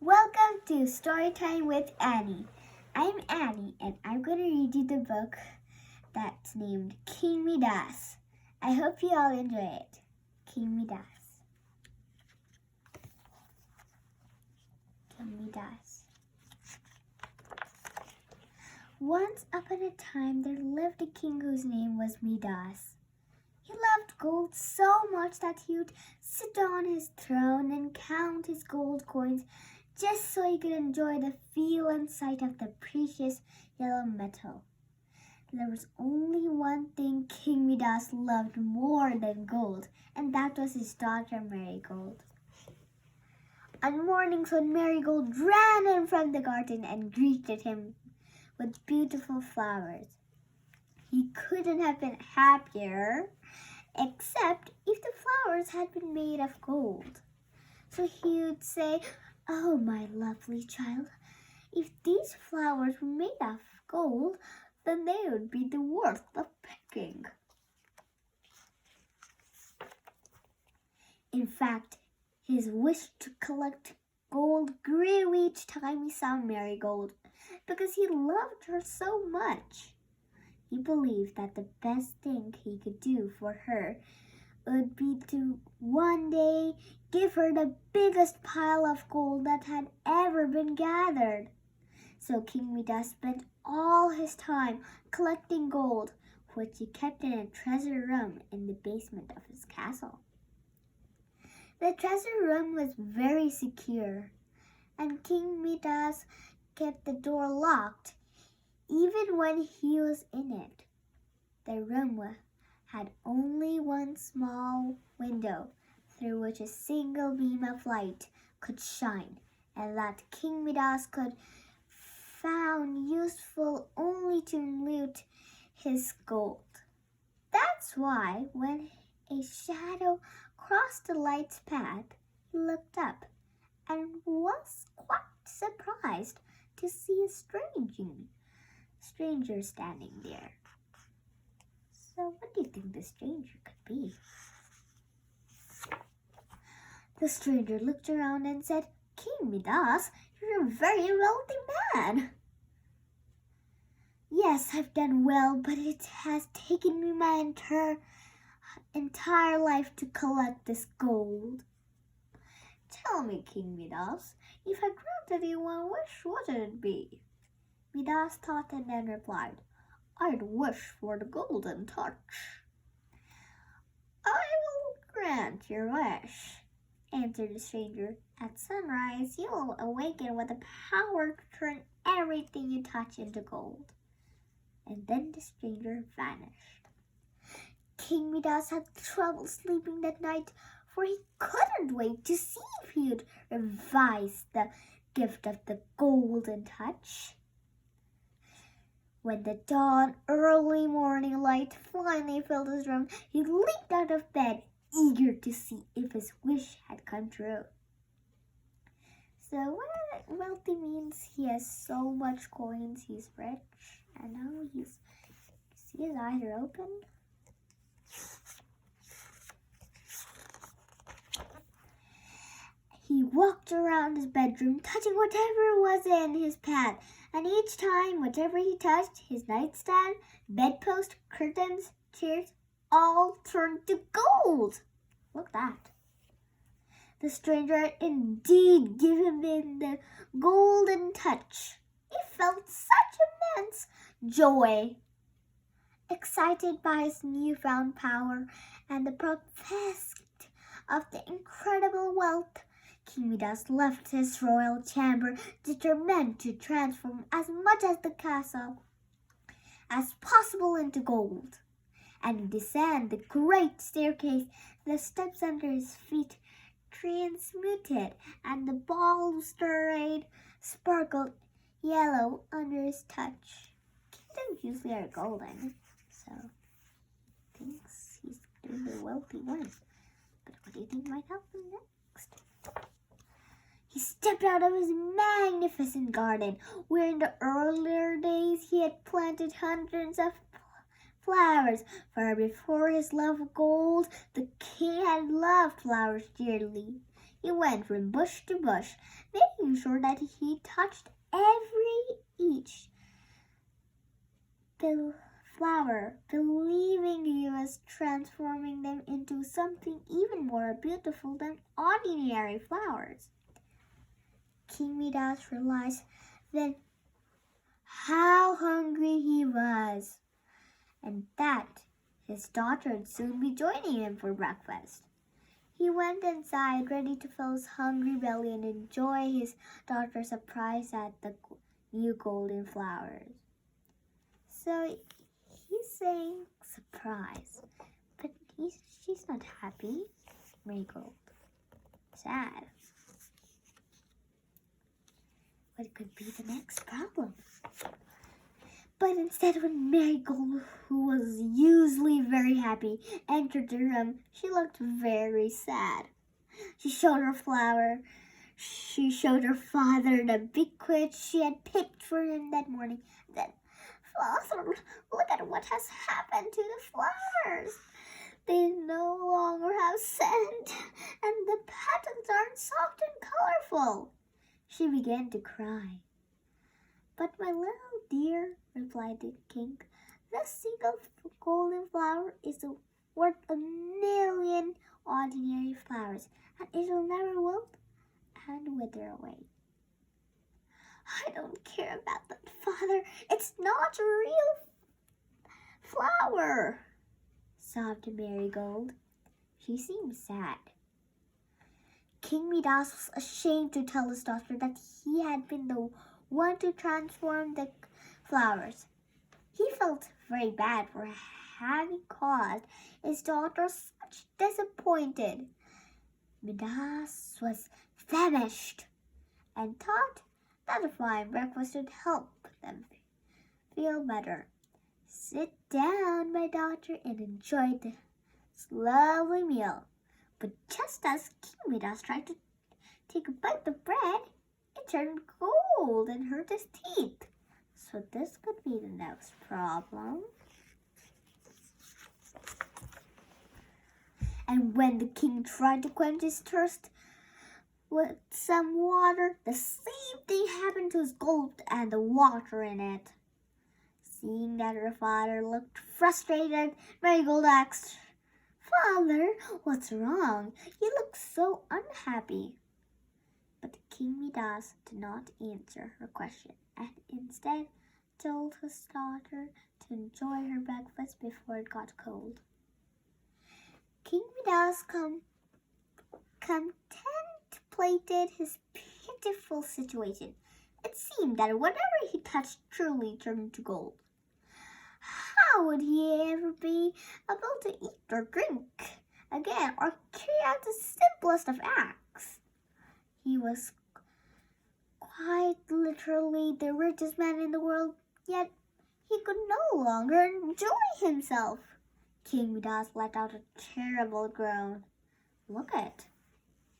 Welcome to Storytime with Annie. I'm Annie and I'm going to read you the book that's named King Midas. I hope you all enjoy it. King Midas. King Midas. Once upon a time there lived a king whose name was Midas. He loved gold so much that he would sit on his throne and count his gold coins just so he could enjoy the feel and sight of the precious yellow metal. There was only one thing King Midas loved more than gold, and that was his daughter Marigold. On mornings when Marigold ran in from the garden and greeted him with beautiful flowers, he couldn't have been happier, except if the flowers had been made of gold. So he would say, "Oh, my lovely child, if these flowers were made of gold, then they would be the worth of picking." In fact, his wish to collect gold grew each time he saw Marigold, because he loved her so much. He believed that the best thing he could do for her would be to one day give her the biggest pile of gold that had ever been gathered. So King Midas spent all his time collecting gold, which he kept in a treasure room in the basement of his castle. The treasure room was very secure, and King Midas kept the door locked even when he was in it. The room had only one small window through which a single beam of light could shine, and that King Midas could found useful only to loot his gold. That's why when a shadow crossed the light's path, he looked up and was quite surprised to see a stranger standing there. So what do you think the stranger could be? The stranger looked around and said, "King Midas, you're a very wealthy man." "Yes, I've done well, but it has taken me my entire life to collect this gold." "Tell me, King Midas, if I granted you one wish, what would it be?" Midas thought and then replied, "I'd wish for the golden touch." "I will grant your wish," answered the stranger. "At sunrise, you will awaken with the power to turn everything you touch into gold." And then the stranger vanished. King Midas had trouble sleeping that night, for he couldn't wait to see if he would revise the gift of the golden touch. When the early morning light finally filled his room, he leaped out of bed, eager to see if his wish had come true. So wealthy means he has so much coins, he's rich, and now see his eyes are open. He walked around his bedroom, touching whatever was in his path, and each time, whatever he touched, his nightstand, bedpost, curtains, chairs, all turned to gold. Look at that. The stranger had indeed given him the golden touch. He felt such immense joy. Excited by his newfound power and the prospect of the incredible wealth, King Midas left his royal chamber, determined to transform as much of the castle as possible into gold. And he descended the great staircase, the steps under his feet transmuted, and the balustrade sparkled yellow under his touch. Kingdoms usually are golden, so thinks he's doing the wealthy one. But what do you think might happen next? He stepped out of his magnificent garden, where in the earlier days he had planted hundreds of flowers, for before his love of gold, the king had loved flowers dearly. He went from bush to bush, making sure that he touched each flower, believing he was transforming them into something even more beautiful than ordinary flowers. King Midas realized then how hungry he was, and that his daughter would soon be joining him for breakfast. He went inside, ready to fill his hungry belly and enjoy his daughter's surprise at the new golden flowers. So he's saying surprise, but she's not happy. Marigold, sad. What could be the next problem? But instead, when Marigold, who was usually very happy, entered the room, she looked very sad. She showed her father the big quid she had picked for him that morning. Then, Father, look at what has happened to the flowers. They no longer have scent, and the petals aren't soft and colorful. She began to cry. But my little dear, replied the king, this single golden flower is worth 1,000,000 ordinary flowers, and it will never wilt and wither away. I don't care about that, Father. It's not a real flower, sobbed Marigold. She seemed sad. King Midas was ashamed to tell his daughter that he had been the one to transform the flowers. He felt very bad for having caused his daughter such disappointment. Midas was famished and thought that a fine breakfast would help them feel better. Sit down, my daughter, and enjoy this lovely meal. But just as King Midas tried to take a bite of bread, it turned cold and hurt his teeth. So this could be the next problem. And when the king tried to quench his thirst with some water, the same thing happened to his gold and the water in it. Seeing that her father looked frustrated, Marigold asked, Father, what's wrong? You look so unhappy. But King Midas did not answer her question and instead told his daughter to enjoy her breakfast before it got King Midas contemplated his pitiful situation. It seemed that whatever he touched truly turned to gold. How would he ever be able to eat or drink again or carry out the simplest of acts? He was quite literally the richest man in the world, yet he could no longer enjoy himself. King Midas let out a terrible groan. Look at,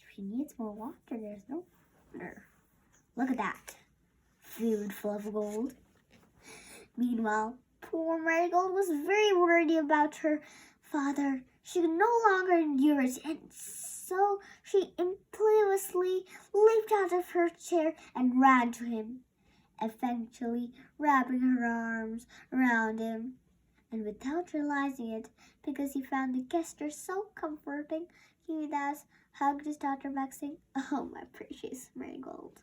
if he needs more water, there's no water. Look at that, food full of gold. Meanwhile, poor Marigold was very worried about her father. She could no longer endure it, and so she impulsively leaped out of her chair and ran to him, eventually wrapping her arms around him. And without realizing it, because he found the gesture so comforting, King Midas hugged his daughter back, saying, Oh, my precious Marigold.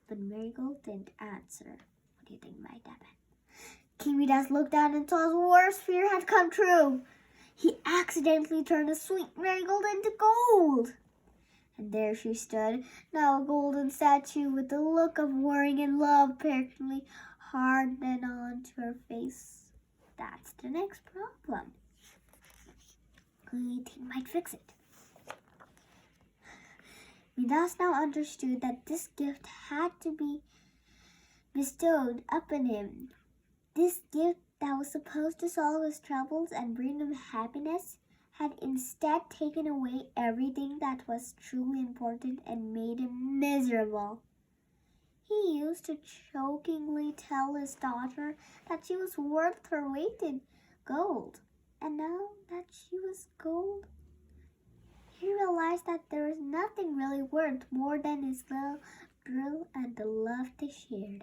But Marigold didn't answer. What do you think might happen? King Midas looked down and saw his worst fear had come true. He accidentally turned a sweet Marigold into gold. And there she stood, now a golden statue with a look of worry and love apparently hardened onto her face. That's the next problem. Who do you think might fix it? Midas now understood that this gift had to be bestowed upon him. This gift that was supposed to solve his troubles and bring him happiness had instead taken away everything that was truly important and made him miserable. He used to jokingly tell his daughter that she was worth her weight in gold, and now that she was gold, he realized that there was nothing really worth more than his little girl and the love they shared.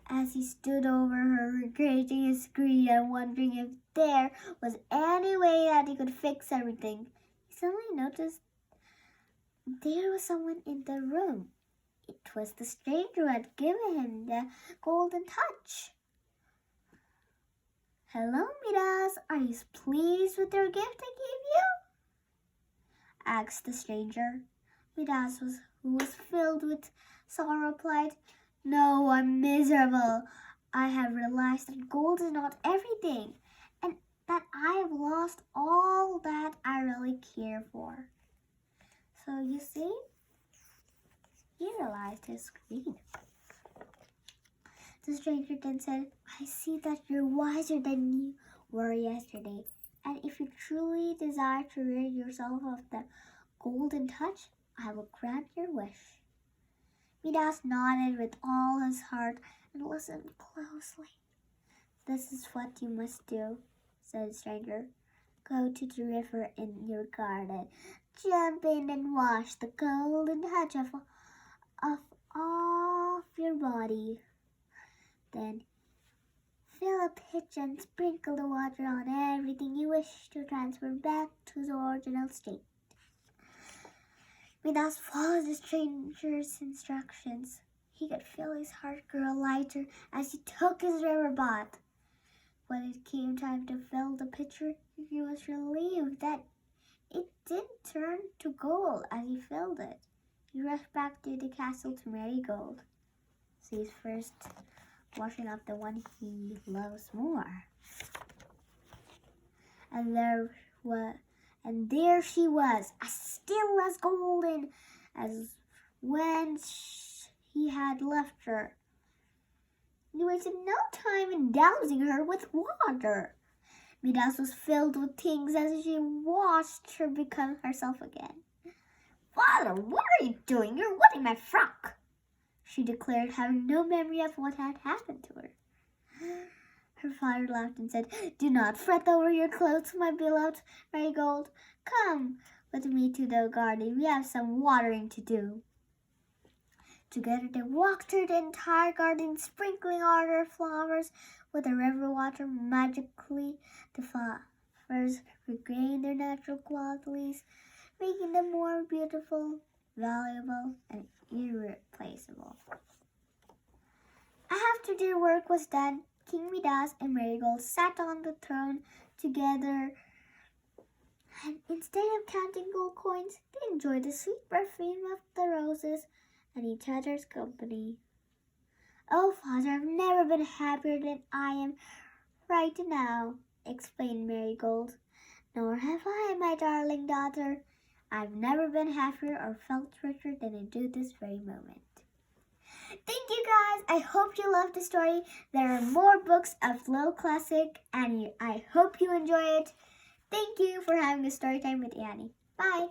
As he stood over her, regretting his greed and wondering if there was any way that he could fix everything, he suddenly noticed there was someone in the room. It was the stranger who had given him the golden touch. "Hello, Midas. Are you pleased with your gift I gave you?" asked the stranger. Midas, who was filled with sorrow, replied, "No, I'm miserable. I have realized that gold is not everything, and that I have lost all that I really care for." So you see, he realized his greed. The stranger then said, "I see that you're wiser than you were yesterday, and if you truly desire to rid yourself of the golden touch, I will grant your wish." Midas nodded with all his heart and listened closely. "This is what you must do," said the stranger. "Go to the river in your garden, jump in and wash the golden touch off your body. Then fill a pitcher and sprinkle the water on everything you wish to transfer back to the original state." Midas followed the stranger's instructions. He could feel his heart grow lighter as he took his river bath. When it came time to fill the pitcher, he was relieved that it didn't turn to gold as he filled it. He rushed back to the castle to Marigold. So he's first washing up the one he loves more. And there she was, as still as golden as when he had left her. He wasted no time in dousing her with water. Midas was filled with things as she watched her become herself again. "Father, what are you doing? You're wetting my frock," she declared, having no memory of what had happened to her. Her father laughed and said, "Do not fret over your clothes, my beloved Marigold. Come with me to the garden. We have some watering to do." Together they walked through the entire garden, sprinkling all their flowers with the river water. Magically, the flowers regained their natural qualities, making them more beautiful, valuable, and irreplaceable. After their work was done, King Midas and Marigold sat on the throne together, and instead of counting gold coins, they enjoyed the sweet perfume of the roses and each other's company. "Oh, Father, I've never been happier than I am right now," explained Marigold. "Nor have I, my darling daughter. I've never been happier or felt richer than I do this very moment." Thank you guys. I hope you loved the story. There are more books of Little Classic, and I hope you enjoy it. Thank you for having a story time with Annie. Bye.